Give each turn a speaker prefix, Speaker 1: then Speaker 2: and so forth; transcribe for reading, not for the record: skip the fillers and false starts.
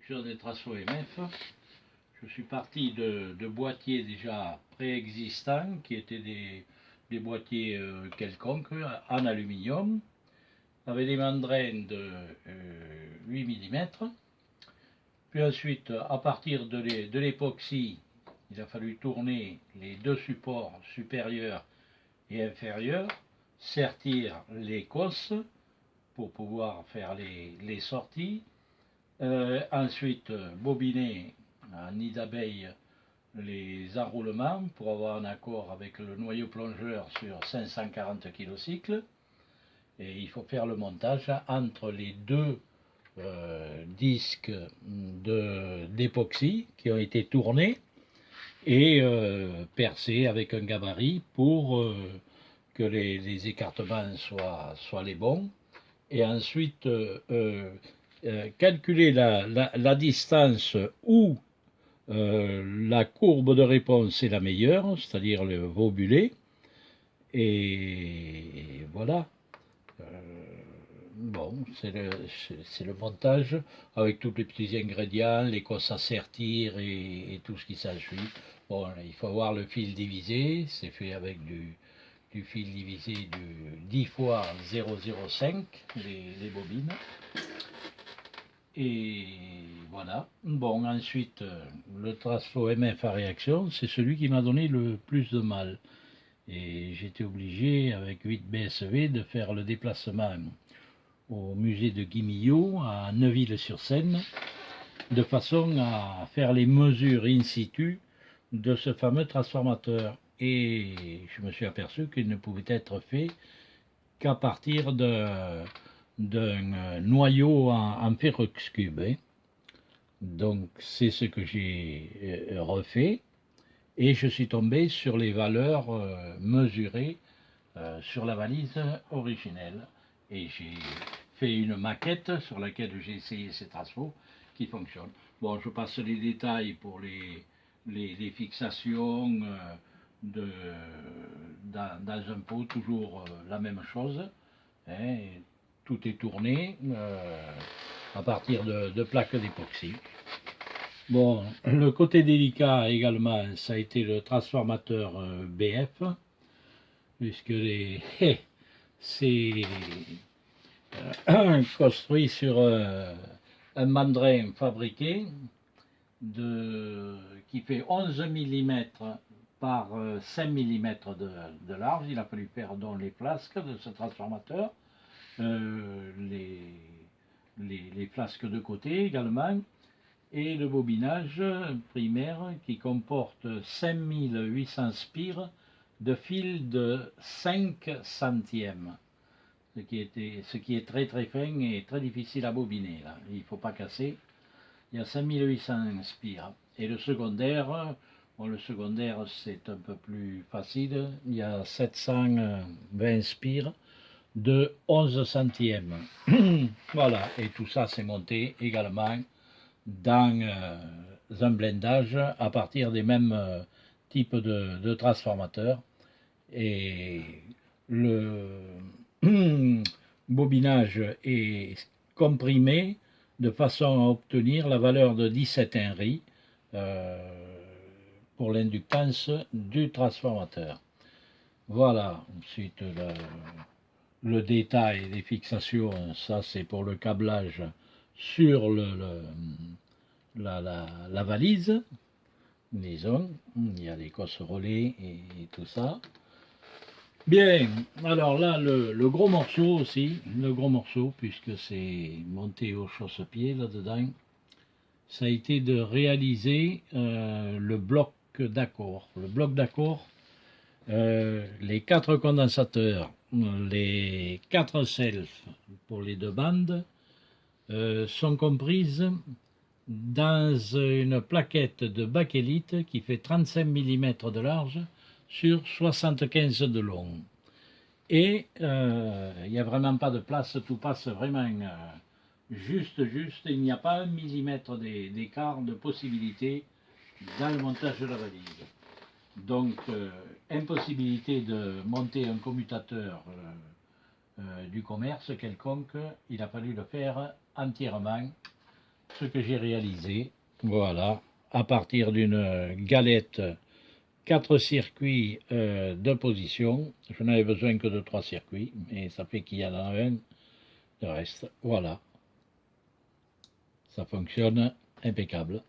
Speaker 1: production des Trasso MF. Je suis parti de boîtiers déjà préexistants, qui étaient des boîtiers quelconques, en aluminium, avec des mandrins de 8 mm. Puis ensuite, à partir de l'époxy, il a fallu tourner les deux supports supérieurs et inférieurs, sertir les cosses pour pouvoir faire les sorties. Ensuite, bobiner à nid d'abeille les enroulements pour avoir un accord avec le noyau plongeur sur 540 kg. Et il faut faire le montage entre les deux disques d'époxy qui ont été tournés et percés avec un gabarit pour que les écartements soient les bons. Et ensuite, calculer la distance où la courbe de réponse est la meilleure, c'est-à-dire le vobulé. Et voilà. Bon, c'est le montage avec tous les petits ingrédients, les cosses à sertir et tout ce qui s'ensuit. Bon, il faut avoir le fil divisé, c'est fait avec du fil divisé du 10 x 0,05, les bobines. Et voilà. Bon, ensuite, le Trasso MF à réaction, c'est celui qui m'a donné le plus de mal. Et j'étais obligé, avec 8 BSV, de faire le déplacement au musée de Guimillot, à Neuville-sur-Seine, de façon à faire les mesures in situ de ce fameux transformateur. Et je me suis aperçu qu'il ne pouvait être fait qu'à partir d'un noyau en Ferrux cube. Donc c'est ce que j'ai refait. Et je suis tombé sur les valeurs mesurées sur la valise originelle. Et j'ai fait une maquette sur laquelle j'ai essayé ces Trasso qui fonctionnent. Bon, je passe les détails pour les fixations dans un pot, toujours la même chose. Hein, tout est tourné à partir de plaques d'époxy. Bon, le côté délicat également, ça a été le transformateur BF, puisque c'est construit sur un mandrin fabriqué qui fait 11 mm par 5 mm de large. Il a fallu faire dans les flasques de ce transformateur, les flasques de côté également, et le bobinage primaire qui comporte 5800 spires de fil de 5 centièmes, ce qui est très très fin et très difficile à bobiner. Là. Il ne faut pas casser. Il y a 5800 spires. Et le secondaire, bon, le secondaire c'est un peu plus facile. Il y a 720 spires de 11 centièmes. Voilà, et tout ça c'est monté également dans un blindage à partir des mêmes types de transformateurs. Et le bobinage est comprimé de façon à obtenir la valeur de 17 Henry pour l'inductance du transformateur. Voilà, ensuite le détail des fixations, ça c'est pour le câblage sur la valise, disons, il y a les cosses relais et tout ça. Bien, alors là, le gros morceau aussi, le gros morceau, puisque c'est monté au chausse-pied là-dedans, ça a été de réaliser le bloc d'accord. Le bloc d'accord, les 4 condensateurs, les 4 selfs pour les 2 bandes, sont comprises dans une plaquette de bakélite qui fait 35 mm de large sur 75 de long. Et il n'y a vraiment pas de place, tout passe vraiment juste, il n'y a pas 1 mm d'écart de possibilité dans le montage de la valise. Donc, impossibilité de monter un commutateur du commerce quelconque, il a fallu le faire entièrement ce que j'ai réalisé. Voilà, à partir d'une galette 4 circuits de position. Je n'avais besoin que de 3 circuits, mais ça fait qu'il y en a un, le reste, voilà. Ça fonctionne impeccable.